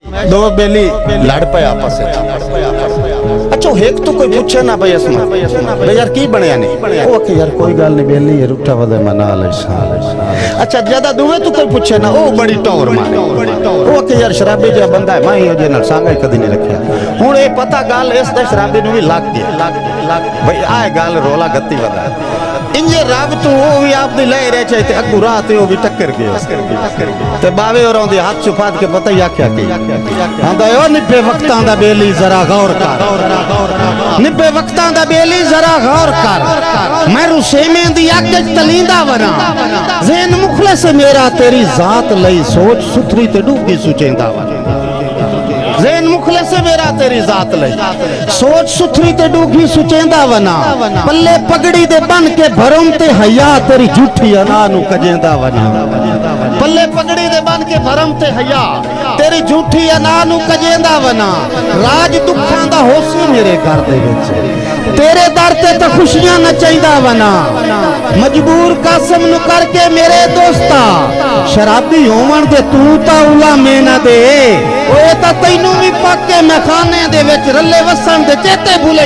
दो बेली लड़ पे आपस अच्छा एक तो कोई पूछे ना भाई असमा भाई यार की बनया नहीं ओ के यार कोई गल नहीं बेली है रुठा वदे मना ले अच्छा ज्यादा दुवे तो कोई पूछे ना ओ बड़ी टोर मारे ओ के यार शराबी जो बंदा है मैं जे नाल सांगा कदी नहीं रखया हुन ए पता गल इस दे शराबी नु भी लग गई भाई आ गल रोला गत्ती वदा इंजे रब तू वो भी आप दी ले रहे छे ते अगू रात वो भी टक्कर गयो ते बावे और औंदी हाथ छुपात के पता ही आख्या की आंदा ओ निब्बे वक्तां दा बेली जरा गौर कर निब्बे वक्तां दा बेली जरा गौर कर मैं रुसेमे दी अग तलींदा वना ज़हन मुखलिस मेरा तेरी जात लई सोच सुथरी ते डूबी सुचेंदा वना ज़हन मुखलिस मेरा तेरी जात लई सोच सुथरी ते डूबी सुचेंदा वना पल्ले पगड़ी दे बन के भरम ते हया तेरी झूठी अना नु कजेंदा वना पल्ले पगड़ी दे बन के भरम ते हया तेरी झूठी अना नु कजेंदा वना राज दुखां दा होसी मेरे घर दे विच तेरे दर ते तो खुशियां नचाइंदा वना मजबूर कासम नु करके मेरे दोस्ता शराबी होवन दे तू ता उला में ना दे ओए ता तैनू भी पक्के मैं खाने दे विच रले वसन दे चेते भूले।